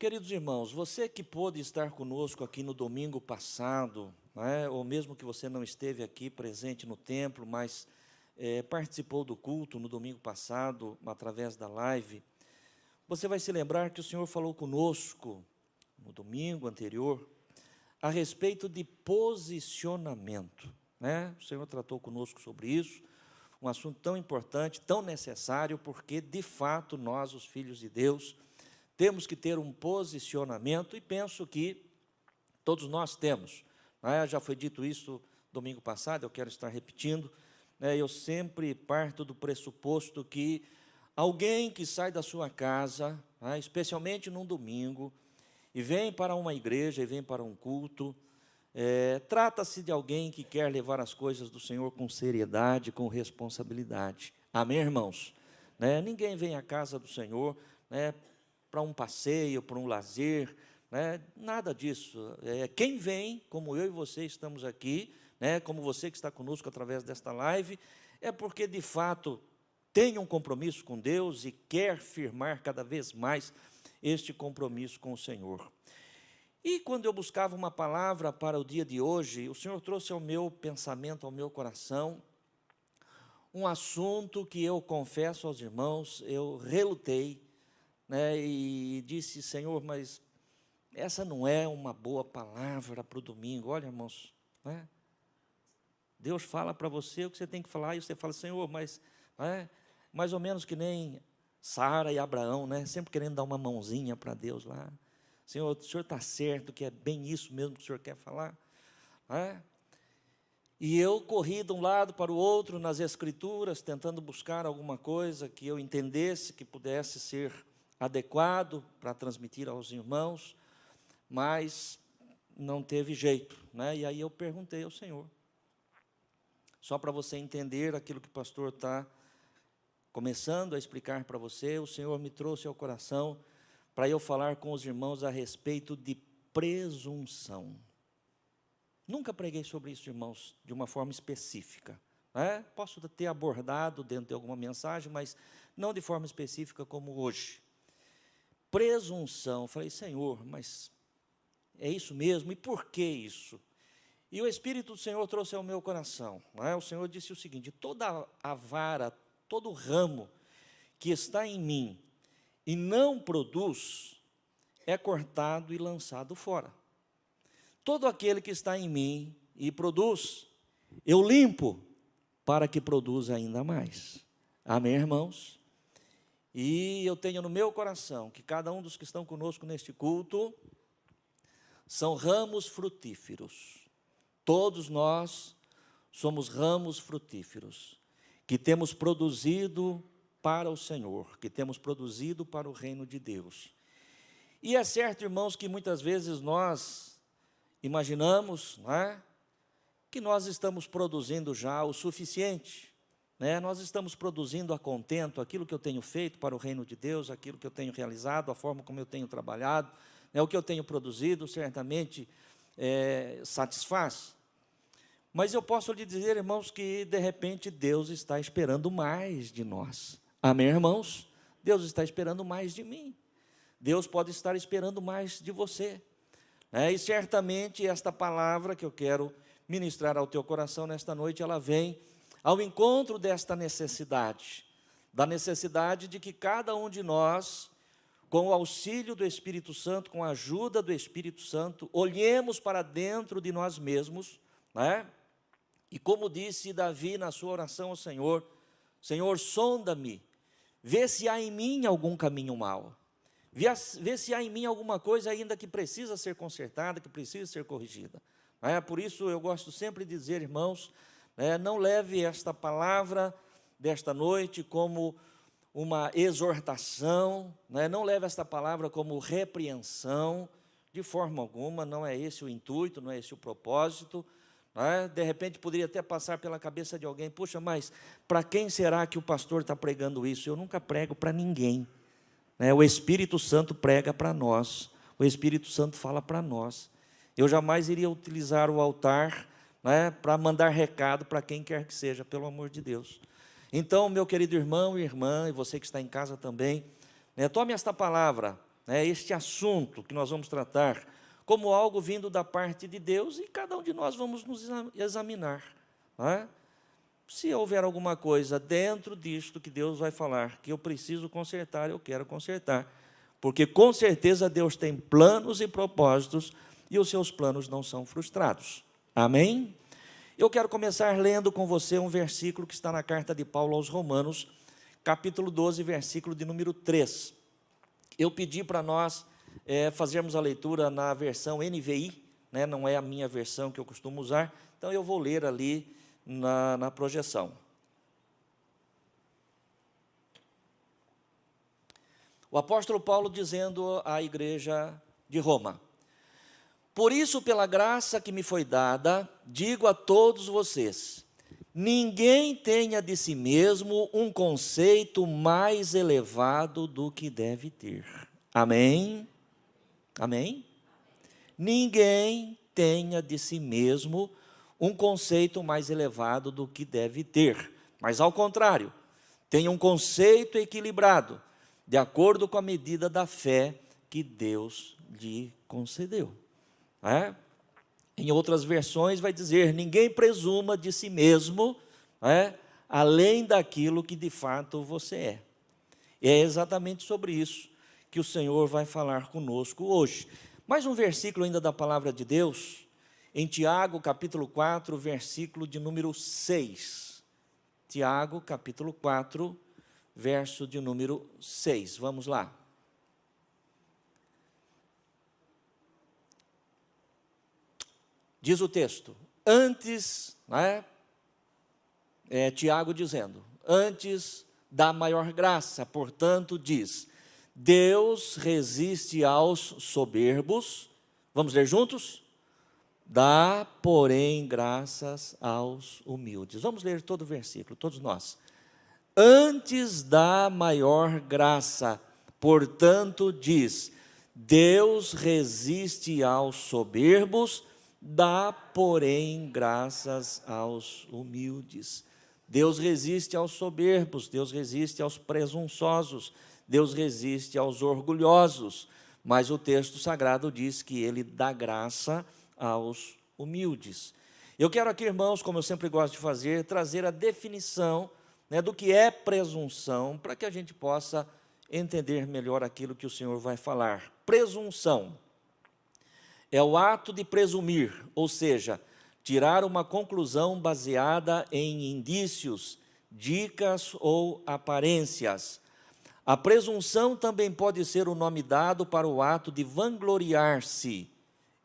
Queridos irmãos, você que pôde estar conosco aqui no domingo passado, ou mesmo que você não esteve aqui presente no templo, mas participou do culto no domingo passado, através da live, você vai se lembrar que o Senhor falou conosco, no domingo anterior, a respeito de posicionamento. O Senhor tratou conosco sobre isso, um assunto tão importante, tão necessário, porque, de fato, nós, os filhos de Deus, temos que ter um posicionamento, e penso que todos nós temos. Já foi dito isso domingo passado, eu quero estar repetindo. Eu sempre parto do pressuposto que alguém que sai da sua casa, especialmente num domingo, e vem para uma igreja, e vem para um culto, trata-se de alguém que quer levar as coisas do Senhor com seriedade, com responsabilidade. Amém, irmãos? Ninguém vem à casa do Senhor para um passeio, para um lazer, nada disso. Quem vem, como eu e você estamos aqui, como você que está conosco através desta live, é porque, de fato, tem um compromisso com Deus e quer firmar cada vez mais este compromisso com o Senhor. E quando eu buscava uma palavra para o dia de hoje, o Senhor trouxe ao meu pensamento, ao meu coração, um assunto que eu confesso aos irmãos, eu relutei, e disse: Senhor, mas essa não é uma boa palavra para o domingo. Olha, irmãos, Deus fala para você o que você tem que falar, e você fala: Senhor, mas mais ou menos que nem Sara e Abraão, sempre querendo dar uma mãozinha para Deus lá. Senhor, o Senhor está certo que é bem isso mesmo que o Senhor quer falar? E eu corri de um lado para o outro nas Escrituras, tentando buscar alguma coisa que eu entendesse, que pudesse ser adequado para transmitir aos irmãos, mas não teve jeito, E aí eu perguntei ao Senhor, só para você entender aquilo que o pastor está começando a explicar para você. O Senhor me trouxe ao coração para eu falar com os irmãos a respeito de presunção. Nunca preguei sobre isso, irmãos, de uma forma específica. Posso ter abordado dentro de alguma mensagem, mas não de forma específica como hoje. Presunção. Falei: Senhor, mas é isso mesmo? E por que isso? E o Espírito do Senhor trouxe ao meu coração. O Senhor disse o seguinte: toda a vara, todo o ramo que está em mim e não produz, é cortado e lançado fora. Todo aquele que está em mim e produz, eu limpo para que produza ainda mais. Amém, irmãos? E eu tenho no meu coração que cada um dos que estão conosco neste culto são ramos frutíferos. Todos nós somos ramos frutíferos, que temos produzido para o Senhor, que temos produzido para o reino de Deus. E é certo, irmãos, que muitas vezes nós imaginamos, que nós estamos produzindo já o suficiente, nós estamos produzindo a contento aquilo que eu tenho feito para o reino de Deus, aquilo que eu tenho realizado, a forma como eu tenho trabalhado, o que eu tenho produzido, certamente satisfaz. Mas eu posso lhe dizer, irmãos, que de repente Deus está esperando mais de nós. Amém, irmãos? Deus está esperando mais de mim. Deus pode estar esperando mais de você. E certamente esta palavra que eu quero ministrar ao teu coração nesta noite, ela vem ao encontro desta necessidade, da necessidade de que cada um de nós, com o auxílio do Espírito Santo, com a ajuda do Espírito Santo, olhemos para dentro de nós mesmos, e como disse Davi na sua oração ao Senhor: Senhor, sonda-me, vê se há em mim algum caminho mau, vê se há em mim alguma coisa ainda que precisa ser consertada, que precisa ser corrigida. Por isso eu gosto sempre de dizer, irmãos, não leve esta palavra desta noite como uma exortação, não leve esta palavra como repreensão, de forma alguma, não é esse o intuito, não é esse o propósito. De repente poderia até passar pela cabeça de alguém: puxa, mas para quem será que o pastor está pregando isso? Eu nunca prego para ninguém. O Espírito Santo prega para nós, o Espírito Santo fala para nós. Eu jamais iria utilizar o altar para mandar recado para quem quer que seja, pelo amor de Deus. Então, meu querido irmão e irmã, e você que está em casa também, tome esta palavra né, este assunto que nós vamos tratar como algo vindo da parte de Deus, e cada um de nós vamos nos examinar, né? Se houver alguma coisa dentro disto que Deus vai falar, que eu preciso consertar, eu quero consertar, porque com certeza Deus tem planos e propósitos, e os seus planos não são frustrados. Amém? Eu quero começar lendo com você um versículo que está na carta de Paulo aos Romanos, capítulo 12, versículo de número 3. Eu pedi para nós fazermos a leitura na versão NVI, né, não é a minha versão que eu costumo usar, então eu vou ler ali na projeção. O apóstolo Paulo dizendo à igreja de Roma: por isso, pela graça que me foi dada, digo a todos vocês, ninguém tenha de si mesmo um conceito mais elevado do que deve ter. Amém? Amém? Ninguém tenha de si mesmo um conceito mais elevado do que deve ter, mas ao contrário, tenha um conceito equilibrado, de acordo com a medida da fé que Deus lhe concedeu. Em outras versões vai dizer, ninguém presuma de si mesmo, além daquilo que de fato você é. E é exatamente sobre isso que o Senhor vai falar conosco hoje. Mais um versículo ainda da palavra de Deus, em Tiago, capítulo 4, versículo de número 6. Tiago, capítulo 4, verso de número 6. Vamos lá. Diz o texto, antes, Tiago dizendo, antes da maior graça, portanto, diz, Deus resiste aos soberbos, vamos ler juntos? Dá, porém, graças aos humildes. Vamos ler todo o versículo, todos nós. Antes da maior graça, portanto, diz, Deus resiste aos soberbos, dá, porém, graças aos humildes. Deus resiste aos soberbos, Deus resiste aos presunçosos, Deus resiste aos orgulhosos, mas o texto sagrado diz que Ele dá graça aos humildes. Eu quero aqui, irmãos, como eu sempre gosto de fazer, trazer a definição, do que é presunção, para que a gente possa entender melhor aquilo que o Senhor vai falar. Presunção é o ato de presumir, ou seja, tirar uma conclusão baseada em indícios, dicas ou aparências. A presunção também pode ser o nome dado para o ato de vangloriar-se.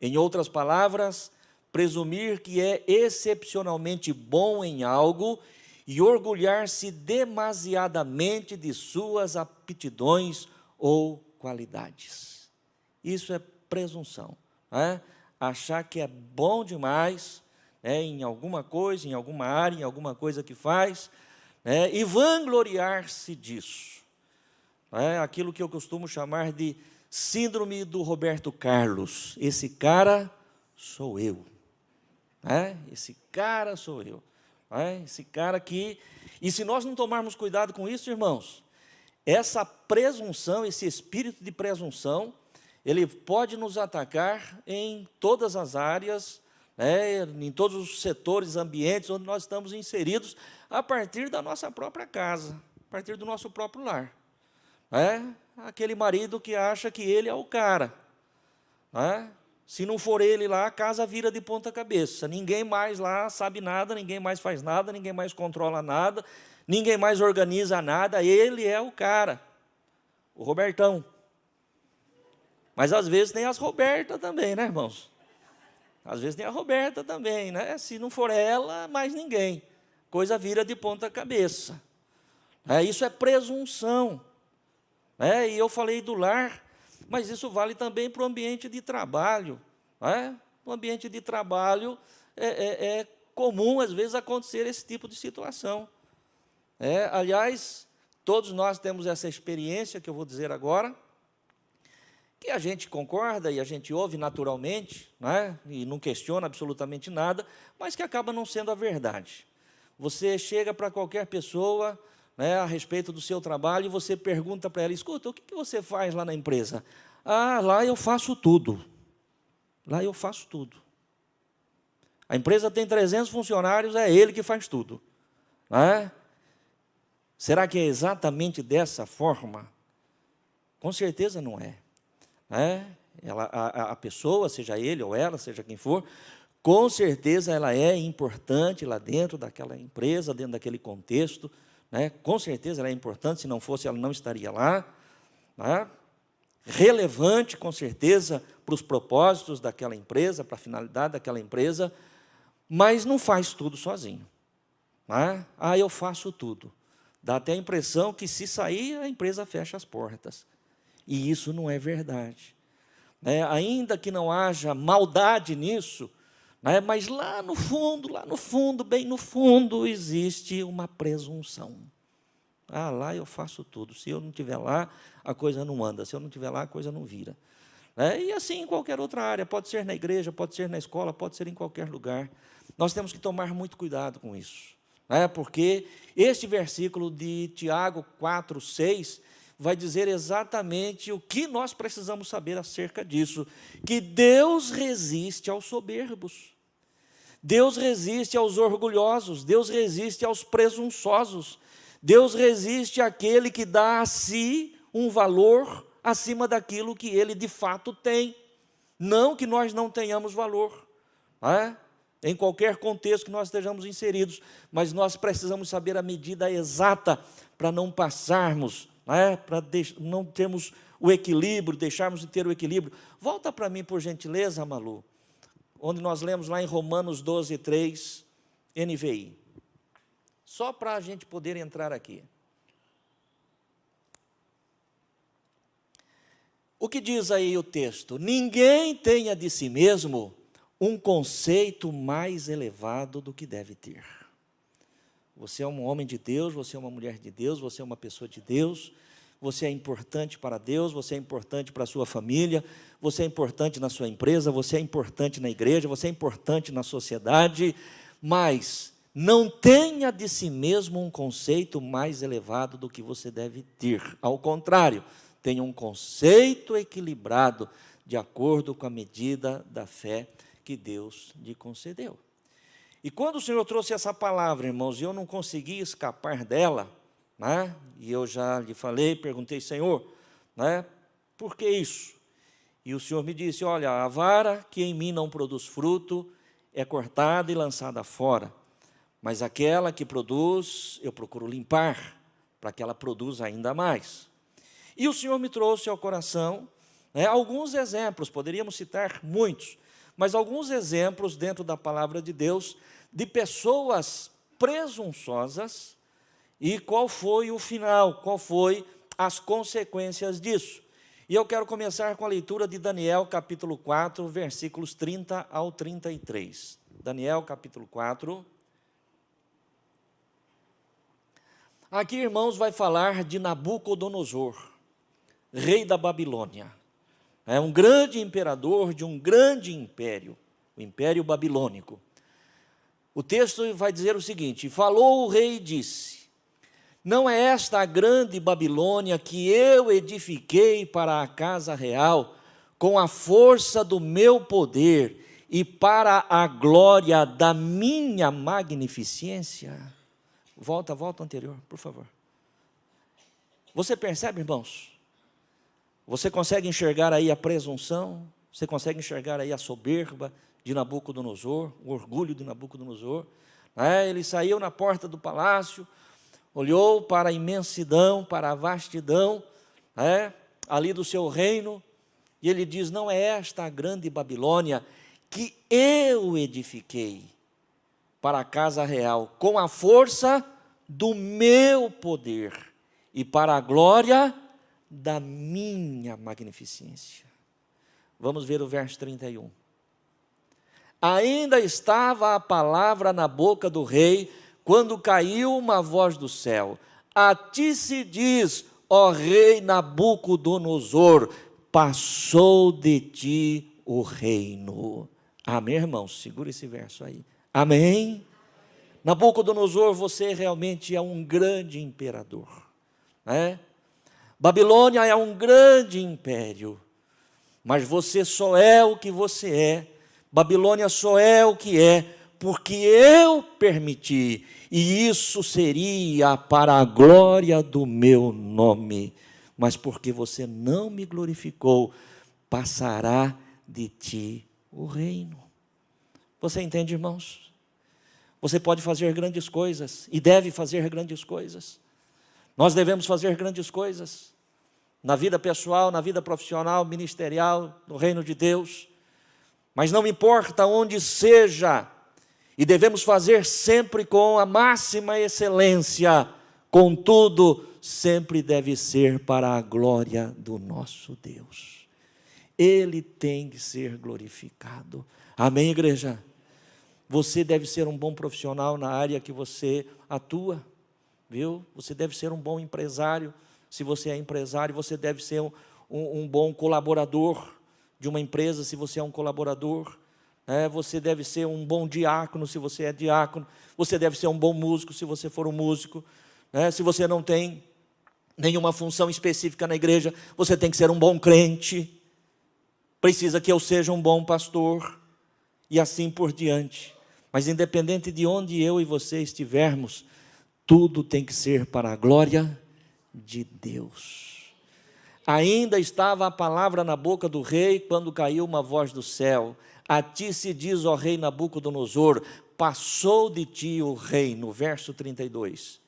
Em outras palavras, presumir que é excepcionalmente bom em algo e orgulhar-se demasiadamente de suas aptidões ou qualidades. Isso é presunção. Achar que é bom demais em alguma coisa, em alguma área, em alguma coisa que faz, e vangloriar-se disso. Aquilo que eu costumo chamar de síndrome do Roberto Carlos. Esse cara sou eu. Esse cara sou eu. Esse cara aqui. E se nós não tomarmos cuidado com isso, irmãos, essa presunção, esse espírito de presunção, ele pode nos atacar em todas as áreas, em todos os setores, ambientes onde nós estamos inseridos, a partir da nossa própria casa, a partir do nosso próprio lar. Aquele marido que acha que ele é o cara. Se não for ele lá, a casa vira de ponta cabeça. Ninguém mais lá sabe nada, ninguém mais faz nada, ninguém mais controla nada, ninguém mais organiza nada, ele é o cara, o Robertão. Mas às vezes tem as Robertas também, né, irmãos? Às vezes tem a Roberta também, né? Se não for ela, mais ninguém. Coisa vira de ponta cabeça. Isso é presunção. E eu falei do lar, mas isso vale também para o ambiente de trabalho. No ambiente de trabalho é comum, às vezes, acontecer esse tipo de situação. Aliás, todos nós temos essa experiência que eu vou dizer agora, que a gente concorda e a gente ouve naturalmente, e não questiona absolutamente nada, mas que acaba não sendo a verdade. Você chega para qualquer pessoa, a respeito do seu trabalho, e você pergunta para ela, escuta, o que você faz lá na empresa? Ah, lá eu faço tudo. Lá eu faço tudo. A empresa tem 300 funcionários, é ele que faz tudo. Não é? Será que é exatamente dessa forma? Com certeza não é. A pessoa, seja ele ou ela, seja quem for, com certeza ela é importante lá dentro daquela empresa, dentro daquele contexto. Com certeza ela é importante, se não fosse, ela não estaria lá. Relevante, com certeza, para os propósitos daquela empresa, para a finalidade daquela empresa, mas não faz tudo sozinho. Ah, eu faço tudo. Dá até a impressão que, se sair, a empresa fecha as portas. E isso não é verdade. Ainda que não haja maldade nisso, mas lá no fundo, bem no fundo, existe uma presunção. Ah, lá eu faço tudo. Se eu não estiver lá, a coisa não anda. Se eu não estiver lá, a coisa não vira. E assim em qualquer outra área, pode ser na igreja, pode ser na escola, pode ser em qualquer lugar. Nós temos que tomar muito cuidado com isso. Porque este versículo de Tiago 4:6 vai dizer exatamente o que nós precisamos saber acerca disso, que Deus resiste aos soberbos, Deus resiste aos orgulhosos, Deus resiste aos presunçosos, Deus resiste àquele que dá a si um valor acima daquilo que ele de fato tem. Não que nós não tenhamos valor, em qualquer contexto que nós estejamos inseridos, mas nós precisamos saber a medida exata para não passarmos, para não termos o equilíbrio, deixarmos de ter o equilíbrio. Volta para mim, por gentileza, Malu, onde nós lemos lá em Romanos 12:3, NVI. Só para a gente poder entrar aqui. O que diz aí o texto? Ninguém tenha de si mesmo um conceito mais elevado do que deve ter. Você é um homem de Deus, você é uma mulher de Deus, você é uma pessoa de Deus, você é importante para Deus, você é importante para a sua família, você é importante na sua empresa, você é importante na igreja, você é importante na sociedade, mas não tenha de si mesmo um conceito mais elevado do que você deve ter. Ao contrário, tenha um conceito equilibrado de acordo com a medida da fé que Deus lhe concedeu. E quando o Senhor trouxe essa palavra, irmãos, e eu não consegui escapar dela, e eu já lhe falei, perguntei, Senhor, por que isso? E o Senhor me disse, olha, a vara que em mim não produz fruto é cortada e lançada fora, mas aquela que produz, eu procuro limpar, para que ela produza ainda mais. E o Senhor me trouxe ao coração alguns exemplos, poderíamos citar muitos, mas alguns exemplos dentro da palavra de Deus, de pessoas presunçosas, e qual foi o final, qual foi as consequências disso. E eu quero começar com a leitura de Daniel, capítulo 4, versículos 30 ao 33. Daniel, capítulo 4. Aqui, irmãos, vai falar de Nabucodonosor, rei da Babilônia. É um grande imperador de um grande império, o Império Babilônico. O texto vai dizer o seguinte: falou o rei e disse, não é esta a grande Babilônia que eu edifiquei para a casa real, com a força do meu poder e para a glória da minha magnificência? Volta anterior, por favor. Você percebe, irmãos? Você consegue enxergar aí a presunção? Você consegue enxergar aí a soberba de Nabucodonosor, o orgulho de Nabucodonosor? Ele saiu na porta do palácio, olhou para a imensidão, para a vastidão, ali do seu reino, e ele diz, não é esta a grande Babilônia que eu edifiquei para a casa real, com a força do meu poder e para a glória da minha magnificência. Vamos ver o verso 31. Ainda estava a palavra na boca do rei, quando caiu uma voz do céu: a ti se diz, ó rei Nabucodonosor, passou de ti o reino. Amém, irmãos? Segura esse verso aí. Amém? Nabucodonosor, você realmente é um grande imperador. Babilônia é um grande império. mas você só é o que você é, Babilônia só é o que é, porque eu permiti, e isso seria para a glória do meu nome, mas porque você não me glorificou, passará de ti o reino. Você entende, irmãos? Você pode fazer grandes coisas, e deve fazer grandes coisas. Nós devemos fazer grandes coisas, na vida pessoal, na vida profissional, ministerial, no reino de Deus, mas não importa onde seja, e devemos fazer sempre com a máxima excelência, contudo, sempre deve ser para a glória do nosso Deus. Ele tem que ser glorificado. Amém, igreja? Você deve ser um bom profissional na área que você atua, viu? Você deve ser um bom empresário. Se você é empresário, você deve ser um bom colaborador de uma empresa, se você é um colaborador. Você deve ser um bom diácono, se você é diácono. Você deve ser um bom músico, se você for um músico. Se você não tem nenhuma função específica na igreja, você tem que ser um bom crente. Precisa que eu seja um bom pastor, e assim por diante. Mas independente de onde eu e você estivermos, tudo tem que ser para a glória de Deus. Ainda estava a palavra na boca do rei, quando caiu uma voz do céu: a ti se diz, ó rei Nabucodonosor, passou de ti o reino. Verso 32.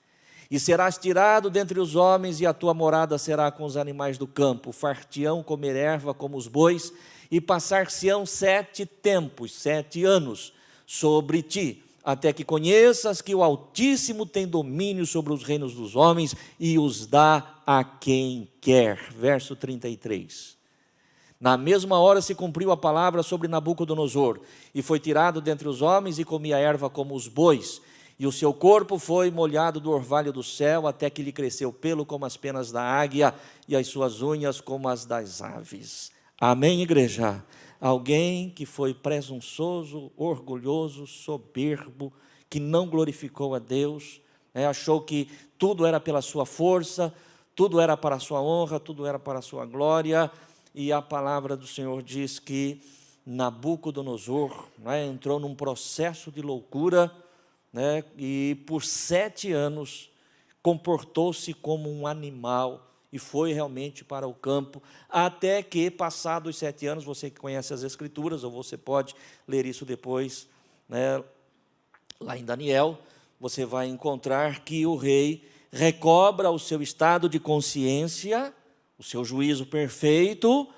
E serás tirado dentre os homens, e a tua morada será com os animais do campo. Far-te-ão comer erva como os bois, e passar-se-ão 7 tempos, 7 anos, sobre ti, até que conheças que o Altíssimo tem domínio sobre os reinos dos homens, e os dá a quem quer. Verso 33. Na mesma hora se cumpriu a palavra sobre Nabucodonosor, e foi tirado dentre os homens, e comia erva como os bois, e o seu corpo foi molhado do orvalho do céu, até que lhe cresceu pelo como as penas da águia, e as suas unhas como as das aves. Amém, igreja? Alguém que foi presunçoso, orgulhoso, soberbo, que não glorificou a Deus, achou que tudo era pela sua força, tudo era para a sua honra, tudo era para a sua glória. E a palavra do Senhor diz que Nabucodonosor entrou num processo de loucura, e por 7 anos comportou-se como um animal, e foi realmente para o campo, até que, passados 7 anos, você que conhece as Escrituras, ou você pode ler isso depois, lá em Daniel, você vai encontrar que o rei recobra o seu estado de consciência, o seu juízo perfeito,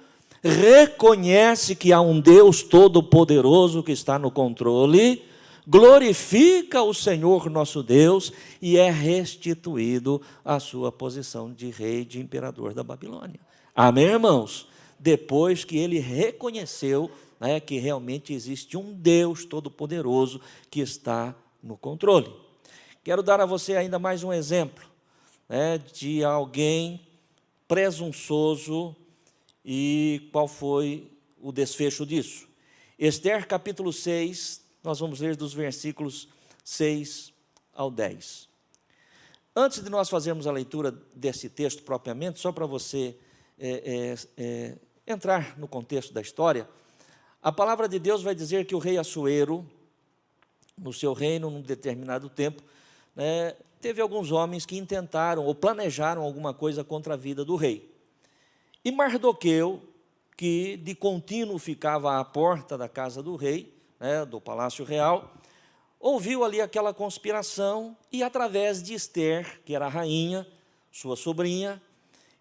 reconhece que há um Deus todo-poderoso que está no controle, glorifica o Senhor nosso Deus, e é restituído à sua posição de rei, de imperador da Babilônia. Amém, irmãos? Depois que ele reconheceu que realmente existe um Deus todo-poderoso que está no controle. Quero dar a você ainda mais um exemplo de alguém presunçoso, e qual foi o desfecho disso. Ester capítulo 6, nós vamos ler dos versículos 6 ao 10. Antes de nós fazermos a leitura desse texto propriamente, só para você entrar no contexto da história, a palavra de Deus vai dizer que o rei Assuero, no seu reino, num determinado tempo, teve alguns homens que intentaram ou planejaram alguma coisa contra a vida do rei. E Mardoqueu, que de contínuo ficava à porta da casa do rei, do palácio real, ouviu ali aquela conspiração, e através de Ester, que era a rainha, sua sobrinha,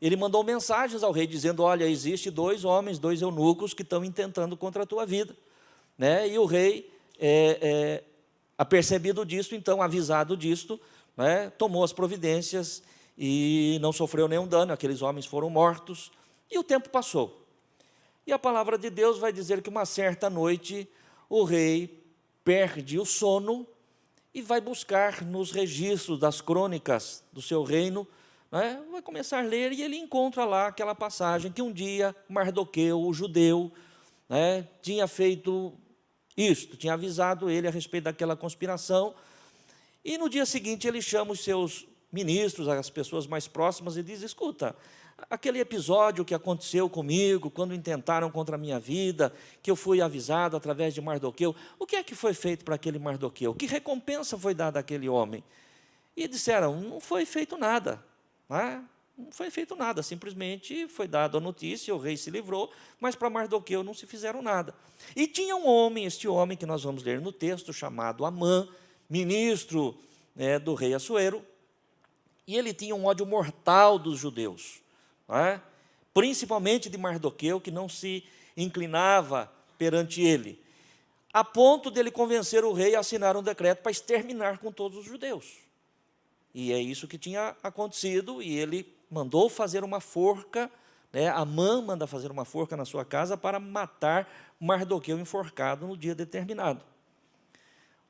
ele mandou mensagens ao rei dizendo: olha, existe 2 homens, 2 eunucos que estão intentando contra a tua vida. E o rei, apercebido disto, então avisado disto, tomou as providências e não sofreu nenhum dano, aqueles homens foram mortos, e o tempo passou. E a palavra de Deus vai dizer que uma certa noite o rei perde o sono e vai buscar nos registros das crônicas do seu reino, vai começar a ler, e ele encontra lá aquela passagem que um dia Mardoqueu, o judeu, tinha feito isto, tinha avisado ele a respeito daquela conspiração, e no dia seguinte ele chama os seus ministros, as pessoas mais próximas, e diz: escuta, aquele episódio que aconteceu comigo, quando intentaram contra a minha vida, que eu fui avisado através de Mardoqueu, o que é que foi feito para aquele Mardoqueu? Que recompensa foi dada àquele homem? E disseram, não foi feito nada, não foi feito nada, simplesmente foi dada a notícia, o rei se livrou, mas para Mardoqueu não se fizeram nada. E tinha um homem, este homem que nós vamos ler no texto, chamado Amã, ministro do rei Assuero, e ele tinha um ódio mortal dos judeus, principalmente de Mardoqueu, que não se inclinava perante ele, a ponto dele convencer o rei a assinar um decreto para exterminar com todos os judeus. E é isso que tinha acontecido, e ele mandou fazer uma forca, Amã manda fazer uma forca na sua casa para matar Mardoqueu enforcado no dia determinado.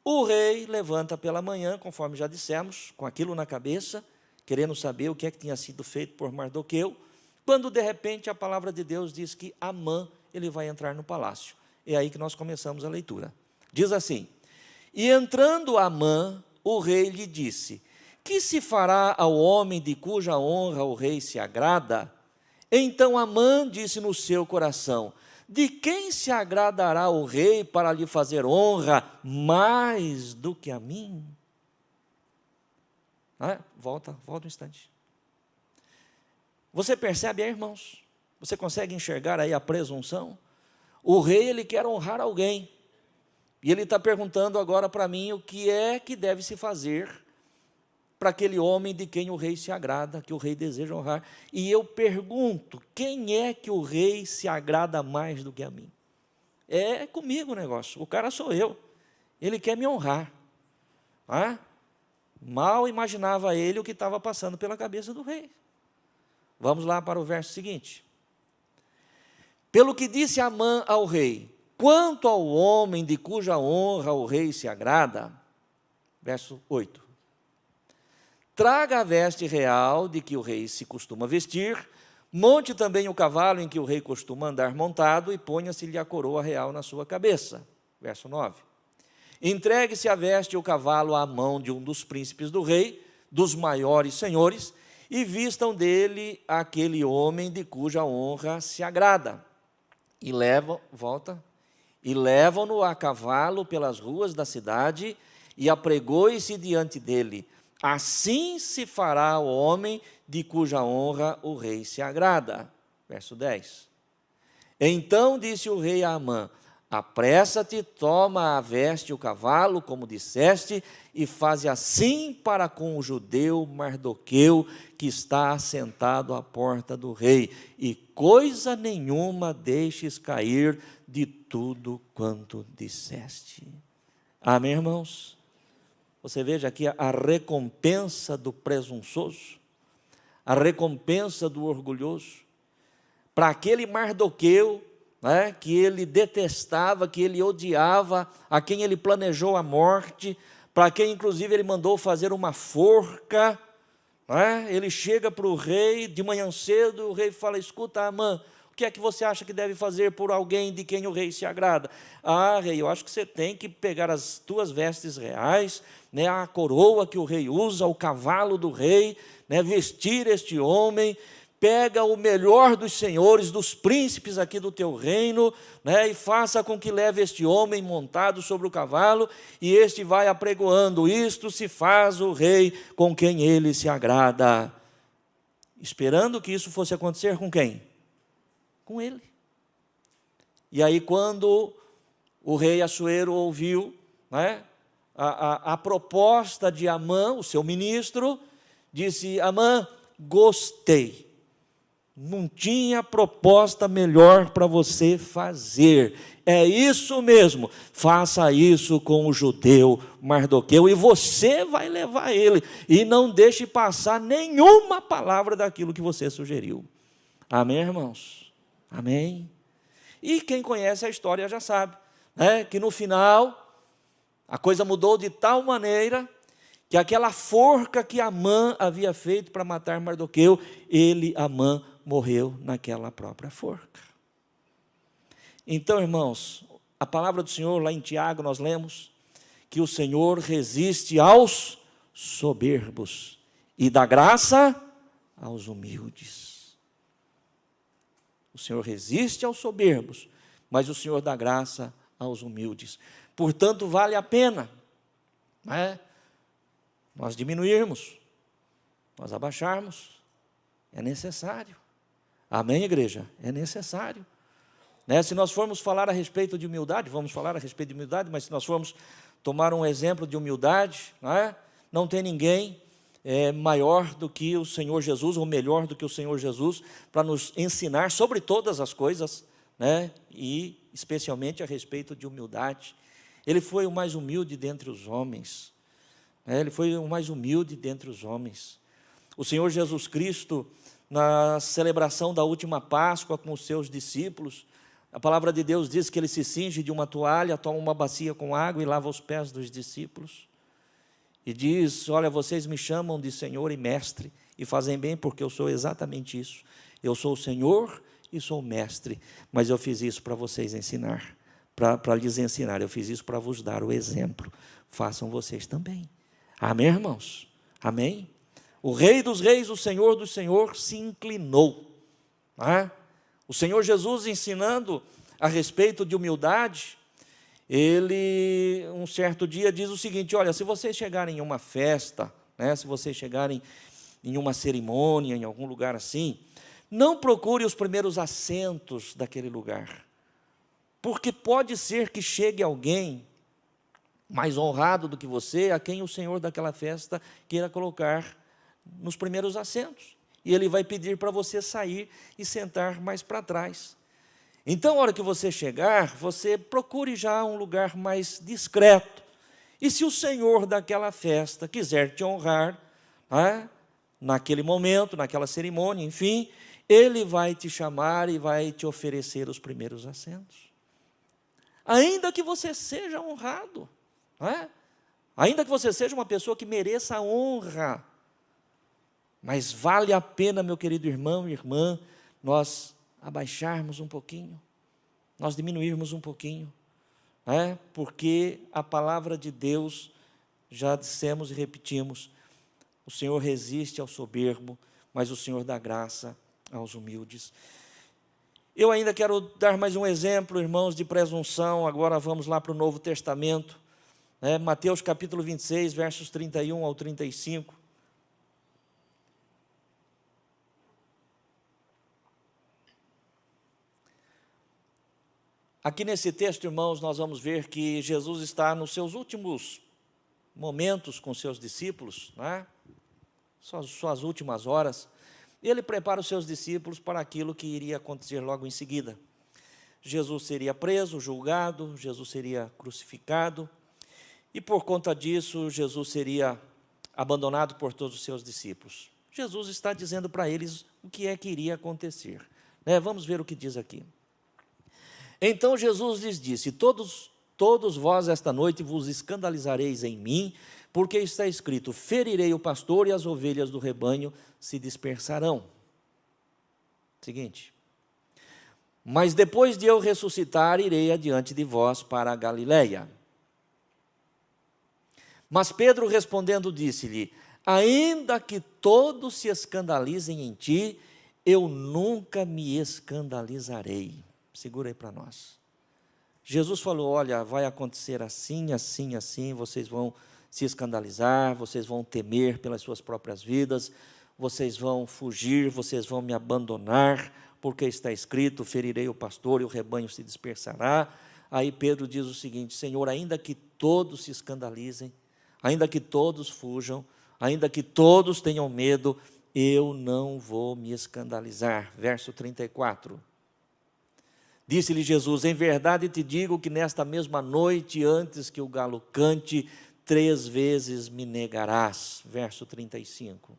O rei levanta pela manhã, conforme já dissemos, com aquilo na cabeça, querendo saber o que é que tinha sido feito por Mardoqueu, quando de repente a palavra de Deus diz que Amã ele vai entrar no palácio. É aí que nós começamos a leitura. Diz assim: e entrando Amã, o rei lhe disse: que se fará ao homem de cuja honra o rei se agrada? Então Amã disse no seu coração: de quem se agradará o rei para lhe fazer honra mais do que a mim? Volta um instante. Você percebe aí, irmãos? Você consegue enxergar aí a presunção? O rei, ele quer honrar alguém. E ele está perguntando agora para mim o que é que deve se fazer para aquele homem de quem o rei se agrada, que o rei deseja honrar. E eu pergunto, quem é que o rei se agrada mais do que a mim? É comigo o negócio, o cara sou eu, ele quer me honrar. Mal imaginava ele o que estava passando pela cabeça do rei. Vamos lá para o verso seguinte. Pelo que disse Amã ao rei: quanto ao homem de cuja honra o rei se agrada, verso 8, traga a veste real de que o rei se costuma vestir, monte também o cavalo em que o rei costuma andar montado, e ponha-se-lhe a coroa real na sua cabeça. Verso 9. Entregue-se a veste e o cavalo à mão de um dos príncipes do rei, dos maiores senhores, e vistam dele aquele homem de cuja honra se agrada. E levam-no a cavalo pelas ruas da cidade, e apregoe-se diante dele. Assim se fará o homem de cuja honra o rei se agrada. Verso 10. Então disse o rei a Amã: apressa-te, toma a veste e o cavalo, como disseste, e faze assim para com o judeu Mardoqueu, que está assentado à porta do rei, e coisa nenhuma deixes cair de tudo quanto disseste. Amém, irmãos? Você veja aqui a recompensa do presunçoso, a recompensa do orgulhoso, para aquele Mardoqueu, que ele detestava, que ele odiava, a quem ele planejou a morte, para quem inclusive ele mandou fazer uma forca. Ele chega para o rei de manhã cedo, o rei fala: escuta, Amã, o que é que você acha que deve fazer por alguém de quem o rei se agrada? Rei, eu acho que você tem que pegar as tuas vestes reais, a coroa que o rei usa, o cavalo do rei, vestir este homem, pega o melhor dos senhores, dos príncipes aqui do teu reino, e faça com que leve este homem montado sobre o cavalo, e este vai apregoando. Isto se faz o rei com quem ele se agrada. Esperando que isso fosse acontecer com quem? Com ele. E aí, quando o rei Assuero ouviu a proposta de Amã, o seu ministro, disse: Amã, gostei. Não tinha proposta melhor para você fazer. É isso mesmo, faça isso com o judeu Mardoqueu, e você vai levar ele, e não deixe passar nenhuma palavra daquilo que você sugeriu. Amém, irmãos? Amém? E quem conhece a história já sabe, que no final, a coisa mudou de tal maneira, que aquela forca que Amã havia feito para matar Mardoqueu, Amã, morreu naquela própria forca. Então, irmãos, a palavra do Senhor, lá em Tiago, nós lemos que o Senhor resiste aos soberbos e dá graça aos humildes. Senhor resiste aos soberbos, mas o Senhor dá graça aos humildes. Portanto, vale a pena, não é? Nós diminuirmos, nós abaixarmos, é necessário. Amém, igreja? É necessário. Né? Se nós formos falar a respeito de humildade, vamos falar a respeito de humildade, mas se nós formos tomar um exemplo de humildade, não tem ninguém maior do que o Senhor Jesus, ou melhor do que o Senhor Jesus, para nos ensinar sobre todas as coisas, né? E especialmente a respeito de humildade. Ele foi o mais humilde dentre os homens, né? Ele foi o mais humilde dentre os homens. O Senhor Jesus Cristo, na celebração da última Páscoa com os seus discípulos, a palavra de Deus diz que ele se cinge de uma toalha, toma uma bacia com água e lava os pés dos discípulos. E diz, olha, vocês me chamam de Senhor e Mestre, e fazem bem porque eu sou exatamente isso. Eu sou o Senhor e sou o Mestre, mas eu fiz isso para vocês ensinar, para lhes ensinar, eu fiz isso para vos dar o exemplo. Façam vocês também. Amém, irmãos? Amém? O Rei dos Reis, o Senhor do Senhor, se inclinou. O Senhor Jesus, ensinando a respeito de humildade, ele, um certo dia, diz o seguinte, olha, se vocês chegarem em uma festa, né, se vocês chegarem em uma cerimônia, em algum lugar assim, não procure os primeiros assentos daquele lugar, porque pode ser que chegue alguém mais honrado do que você, a quem o Senhor daquela festa queira colocar nos primeiros assentos, e ele vai pedir para você sair e sentar mais para trás. Então, a hora que você chegar, você procure já um lugar mais discreto, e se o Senhor daquela festa quiser te honrar, naquele momento, naquela cerimônia, enfim, ele vai te chamar e vai te oferecer os primeiros assentos, ainda que você seja honrado, ainda que você seja uma pessoa que mereça a honra. Mas vale a pena, meu querido irmão e irmã, nós abaixarmos um pouquinho, nós diminuirmos um pouquinho, porque a palavra de Deus, já dissemos e repetimos, o Senhor resiste ao soberbo, mas o Senhor dá graça aos humildes. Eu ainda quero dar mais um exemplo, irmãos, de presunção. Agora vamos lá para o Novo Testamento, Mateus capítulo 26, versos 31 ao 35. Aqui nesse texto, irmãos, nós vamos ver que Jesus está nos seus últimos momentos com seus discípulos, suas últimas horas, e ele prepara os seus discípulos para aquilo que iria acontecer logo em seguida. Jesus seria preso, julgado, Jesus seria crucificado, e por conta disso, Jesus seria abandonado por todos os seus discípulos. Jesus está dizendo para eles o que é que iria acontecer. Vamos ver o que diz aqui. Então Jesus lhes disse, todos vós esta noite vos escandalizareis em mim, porque está escrito, ferirei o pastor e as ovelhas do rebanho se dispersarão. Seguinte, mas depois de eu ressuscitar, irei adiante de vós para a Galileia. Mas Pedro respondendo disse-lhe, ainda que todos se escandalizem em ti, eu nunca me escandalizarei. Segura aí para nós. Jesus falou, olha, vai acontecer assim, assim, assim, vocês vão se escandalizar, vocês vão temer pelas suas próprias vidas, vocês vão fugir, vocês vão me abandonar, porque está escrito, ferirei o pastor e o rebanho se dispersará. Aí Pedro diz o seguinte, Senhor, ainda que todos se escandalizem, ainda que todos fujam, ainda que todos tenham medo, eu não vou me escandalizar. Verso 34. Disse-lhe Jesus, em verdade te digo que nesta mesma noite, antes que o galo cante, 3 vezes me negarás. Verso 35.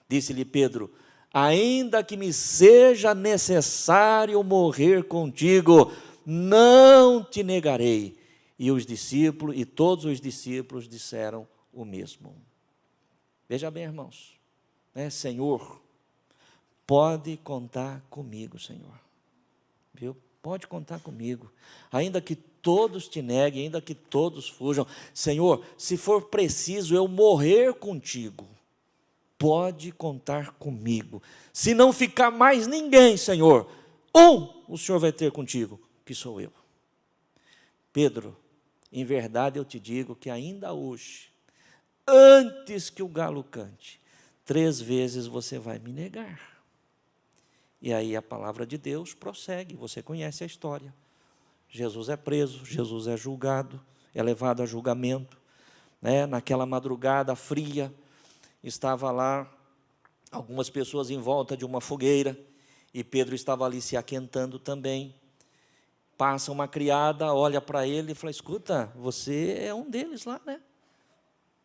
Disse-lhe Pedro, ainda que me seja necessário morrer contigo, não te negarei. E os discípulos, e todos os discípulos disseram o mesmo. Veja bem, irmãos, Senhor, pode contar comigo, Senhor, viu? Pode contar comigo, ainda que todos te neguem, ainda que todos fujam, Senhor, se for preciso eu morrer contigo, pode contar comigo, se não ficar mais ninguém, Senhor, o Senhor vai ter contigo, que sou eu. Pedro, em verdade eu te digo que ainda hoje, antes que o galo cante, 3 vezes você vai me negar. E aí a palavra de Deus prossegue, você conhece a história. Jesus é preso, Jesus é julgado, é levado a julgamento, né? Naquela madrugada fria, estava lá algumas pessoas em volta de uma fogueira, e Pedro estava ali se aquentando também. Passa uma criada, olha para ele e fala: escuta, você é um deles lá, né?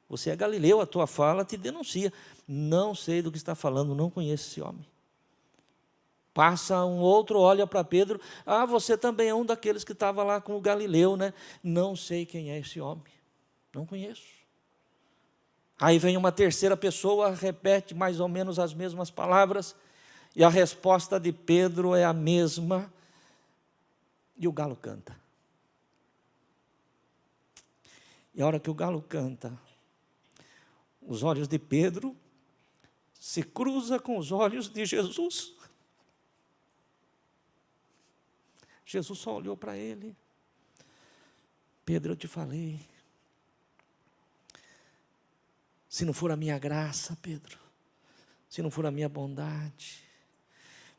Você é galileu, a tua fala te denuncia. Não sei do que está falando, não conheço esse homem. Passa um outro, olha para Pedro: ah, você também é um daqueles que estava lá com o galileu, né? Não sei quem é esse homem, não conheço. Aí vem uma terceira pessoa, repete mais ou menos as mesmas palavras, e a resposta de Pedro é a mesma, e o galo canta. E a hora que o galo canta, os olhos de Pedro se cruzam com os olhos de Jesus. Jesus só olhou para ele: Pedro, eu te falei, se não for a minha graça, Pedro, se não for a minha bondade,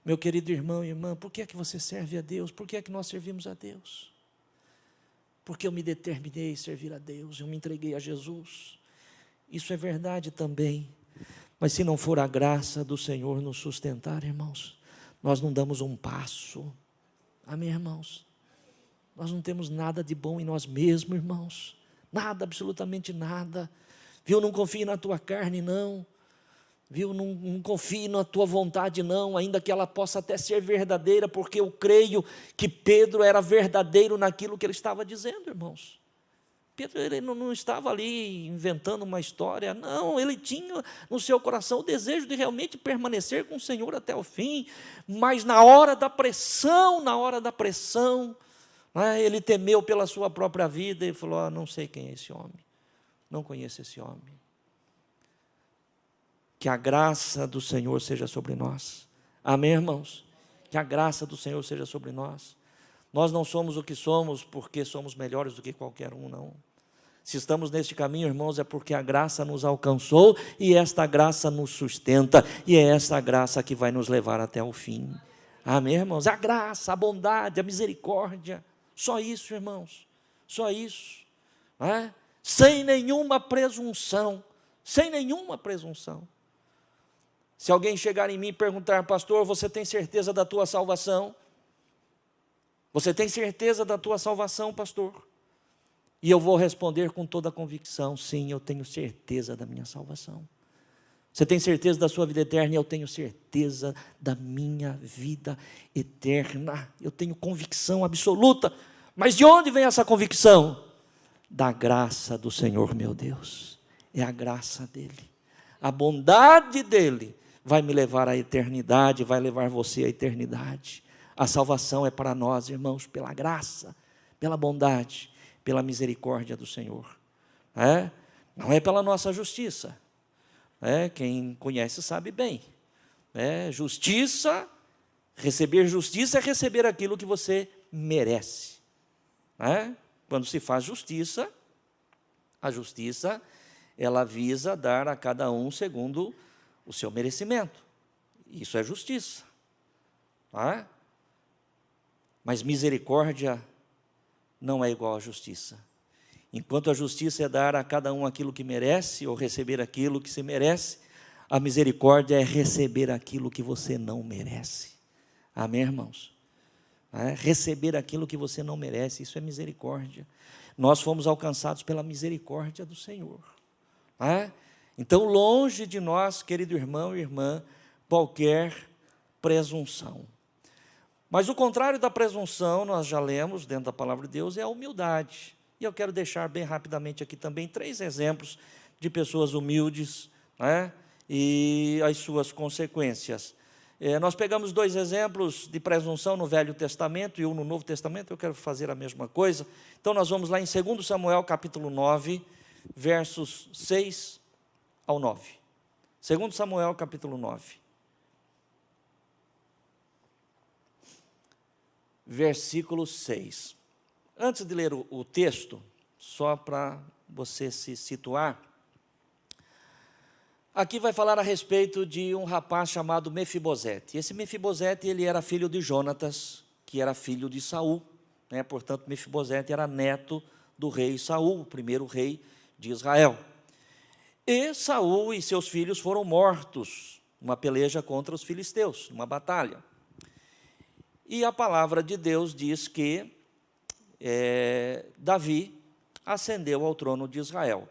meu querido irmão e irmã, por que é que você serve a Deus? Por que é que nós servimos a Deus? Porque eu me determinei a servir a Deus, eu me entreguei a Jesus. Isso é verdade também, mas se não for a graça do Senhor nos sustentar, irmãos, nós não damos um passo. Amém, irmãos? Nós não temos nada de bom em nós mesmos, irmãos, nada, absolutamente nada. Viu, não confie na tua carne, não. Viu, não confie na tua vontade, não, ainda que ela possa até ser verdadeira, porque eu creio que Pedro era verdadeiro naquilo que ele estava dizendo, irmãos. Pedro, ele não estava ali inventando uma história, não, ele tinha no seu coração o desejo de realmente permanecer com o Senhor até o fim, mas na hora da pressão, né, ele temeu pela sua própria vida e falou: não sei quem é esse homem, não conheço esse homem. Que a graça do Senhor seja sobre nós. Amém, irmãos? Que a graça do Senhor seja sobre nós. Nós não somos o que somos porque somos melhores do que qualquer um, não. Se estamos neste caminho, irmãos, é porque a graça nos alcançou e esta graça nos sustenta, e é essa graça que vai nos levar até o fim. Amém, irmãos? A graça, a bondade, a misericórdia, só isso, irmãos, só isso, não é? Sem nenhuma presunção, sem nenhuma presunção. Se alguém chegar em mim e perguntar: pastor, você tem certeza da tua salvação? Você tem certeza da tua salvação, pastor? E eu vou responder com toda a convicção: sim, eu tenho certeza da minha salvação. Você tem certeza da sua vida eterna? Eu tenho certeza da minha vida eterna. Eu tenho convicção absoluta. Mas de onde vem essa convicção? Da graça do Senhor meu Deus. É a graça dele, a bondade dele vai me levar à eternidade, vai levar você à eternidade. A salvação é para nós, irmãos, pela graça, pela bondade, pela misericórdia do Senhor. Não é pela nossa justiça. Quem conhece sabe bem. Receber justiça é receber aquilo que você merece. Quando se faz justiça, a justiça, ela visa dar a cada um segundo o seu merecimento. Isso é justiça. Mas misericórdia não é igual à justiça. Enquanto a justiça é dar a cada um aquilo que merece, ou receber aquilo que se merece, a misericórdia é receber aquilo que você não merece. Amém, irmãos? Receber aquilo que você não merece, isso é misericórdia. Nós fomos alcançados pela misericórdia do Senhor. Então, longe de nós, querido irmão e irmã, qualquer presunção. Mas o contrário da presunção, nós já lemos dentro da palavra de Deus, é a humildade. E eu quero deixar bem rapidamente aqui também 3 exemplos de pessoas humildes, e as suas consequências. Nós pegamos 2 exemplos de presunção no Velho Testamento e um no Novo Testamento. Eu quero fazer a mesma coisa. Então nós vamos lá em 2 Samuel capítulo 9, versos 6 ao 9. 2 Samuel capítulo 9. versículo 6. Antes de ler o texto, só para você se situar, aqui vai falar a respeito de um rapaz chamado Mefibosete. Esse Mefibosete, ele era filho de Jonatas, que era filho de Saul, né? Portanto, Mefibosete era neto do rei Saul, o primeiro rei de Israel. E Saul e seus filhos foram mortos numa peleja contra os filisteus, numa batalha. E a palavra de Deus diz que Davi ascendeu ao trono de Israel.